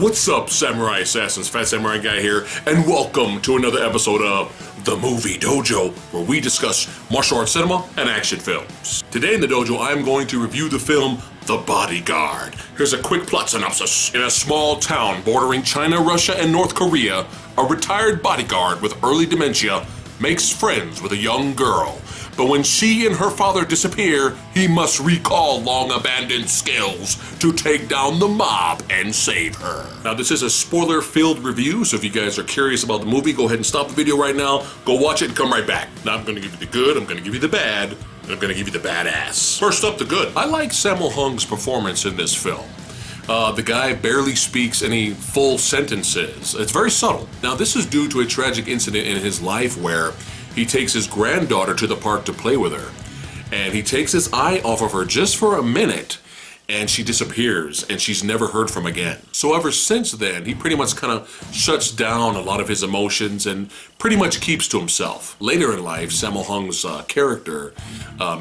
What's up, Samurai Assassins? Fat Samurai Guy here, and welcome to another episode of The Movie Dojo, where we discuss martial arts cinema and action films. Today in the dojo, I'm going to review the film The Bodyguard. Here's a quick plot synopsis. In a small town bordering China, Russia, and North Korea, a retired bodyguard with early dementia makes friends with a young girl. But when she and her father disappear, he must recall long-abandoned skills to take down the mob and save her. Now, this is a spoiler-filled review, so if you guys are curious about the movie, go ahead and stop the video right now, go watch it, and come right back. Now, I'm gonna give you the good, I'm gonna give you the bad, and I'm gonna give you the badass. First up, the good. I like Sammo Hung's performance in this film. The guy barely speaks any full sentences. It's very subtle. Now, this is due to a tragic incident in his life where he takes his granddaughter to the park to play with her, and he takes his eye off of her just for a minute, and she disappears, and she's never heard from again. So ever since then, he pretty much kind of shuts down a lot of his emotions and pretty much keeps to himself. Later in life, Sammo Hung's character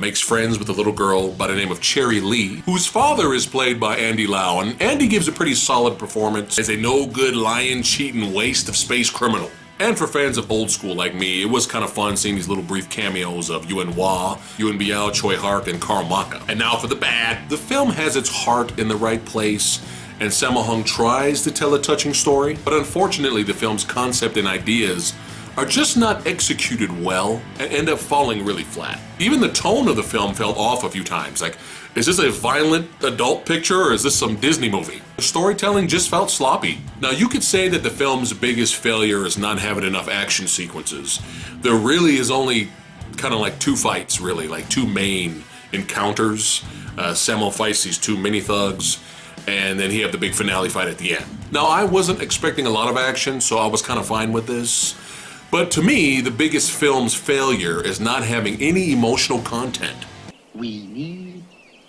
makes friends with a little girl by the name of Cherry Lee, whose father is played by Andy Lau, and Andy gives a pretty solid performance as a no-good, lying, cheating waste of space criminal. And for fans of old school like me, it was kind of fun seeing these little brief cameos of Yuen Wah, Yuen Biao, Choi Hark, and Karl Maka. And now for the bad. The film has its heart in the right place, and Sammo Hung tries to tell a touching story, but unfortunately the film's concept and ideas are just not executed well and end up falling really flat. Even the tone of the film felt off a few times. Like, is this a violent adult picture or is this some Disney movie? The storytelling just felt sloppy. Now, you could say that the film's biggest failure is not having enough action sequences. There really is only kind of like two fights, really, like two main encounters. Sammo fights these two mini thugs, and then he have the big finale fight at the end. Now, I wasn't expecting a lot of action, so I was kind of fine with this. But to me, the biggest film's failure is not having any emotional content. We need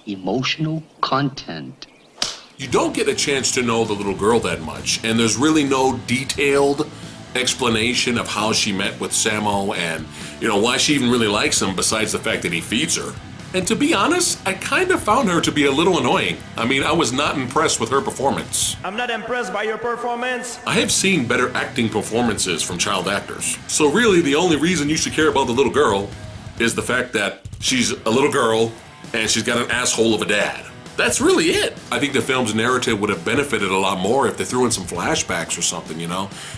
emotional content. You don't get a chance to know the little girl that much, and there's really no detailed explanation of how she met with Sammo and, why she even really likes him besides the fact that he feeds her. And to be honest, I kind of found her to be a little annoying. I mean, I was not impressed with her performance. I'm not impressed by your performance. I have seen better acting performances from child actors. So really, the only reason you should care about the little girl is the fact that she's a little girl and she's got an asshole of a dad. That's really it. I think the film's narrative would have benefited a lot more if they threw in some flashbacks or something,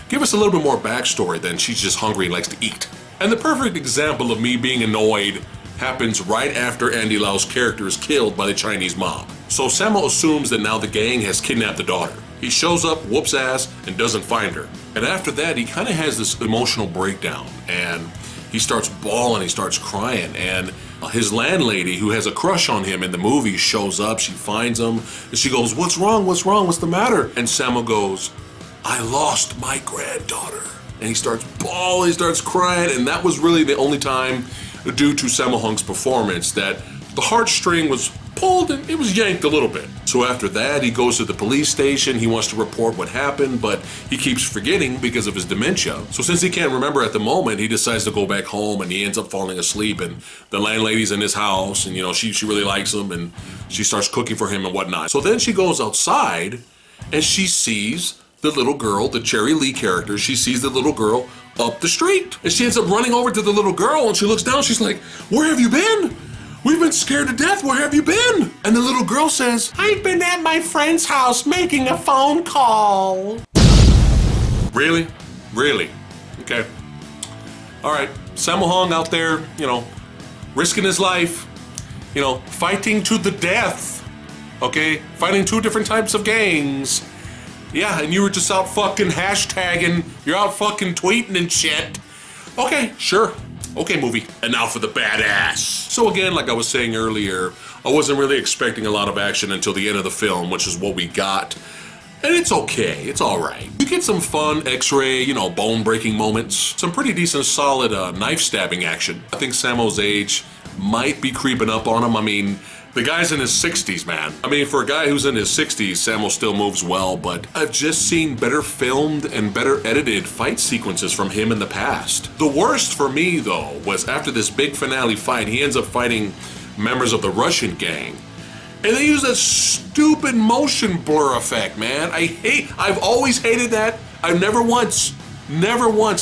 Give us a little bit more backstory than she's just hungry and likes to eat. And the perfect example of me being annoyed happens right after Andy Lau's character is killed by the Chinese mob. So Sammo assumes that now the gang has kidnapped the daughter. He shows up, whoops ass, and doesn't find her. And after that, he kind of has this emotional breakdown, and he starts bawling, he starts crying, and his landlady, who has a crush on him in the movie, shows up, she finds him, and she goes, what's wrong, what's the matter? And Sammo goes, I lost my granddaughter. And he starts bawling, he starts crying, and that was really the only time, due to Sammo Hung's performance, that the heartstring was pulled and it was yanked a little bit. So after that, he goes to the police station, he wants to report what happened, but he keeps forgetting because of his dementia. So since he can't remember at the moment, he decides to go back home and he ends up falling asleep, and the landlady's in his house, and she really likes him, and she starts cooking for him and whatnot. So then she goes outside and she sees the little girl, the Cherry Lee character, she sees the little girl up the street. And she ends up running over to the little girl and she looks down, she's like, where have you been? We've been scared to death, where have you been? And the little girl says, I've been at my friend's house making a phone call. Really? Really? Okay. All right, Sammo Hung out there, risking his life, fighting to the death, okay? Fighting two different types of gangs. Yeah, and you were just out fucking hashtagging, you're out fucking tweeting and shit. Okay, sure. Okay, movie. And now for the badass. So again, like I was saying earlier, I wasn't really expecting a lot of action until the end of the film, which is what we got. And it's okay, it's alright. You get some fun X-ray, bone-breaking moments. Some pretty decent, solid knife stabbing action. I think Sammo's age might be creeping up on him. I mean, the guy's in his 60s, man. I mean, for a guy who's in his 60s, Sammo still moves well, but I've just seen better filmed and better edited fight sequences from him in the past. The worst for me, though, was after this big finale fight, he ends up fighting members of the Russian gang. And they use that stupid motion blur effect, man. I've always hated that. I've never once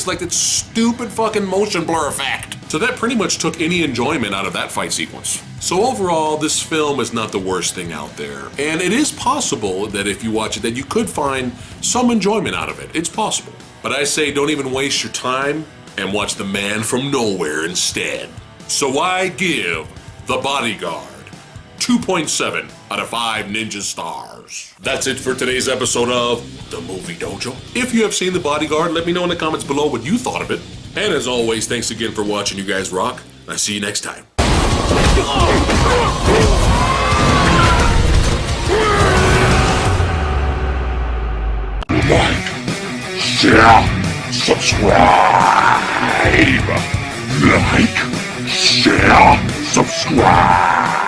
liked that stupid fucking motion blur effect. So that pretty much took any enjoyment out of that fight sequence. So overall, this film is not the worst thing out there. And it is possible that if you watch it, that you could find some enjoyment out of it. It's possible. But I say don't even waste your time and watch The Man from Nowhere instead. So I give The Bodyguard 2.7 out of 5 ninja stars. That's it for today's episode of The Movie Dojo. If you have seen The Bodyguard, let me know in the comments below what you thought of it. And as always, thanks again for watching. You guys rock. I'll see you next time. Like, share, subscribe. Like, share, subscribe.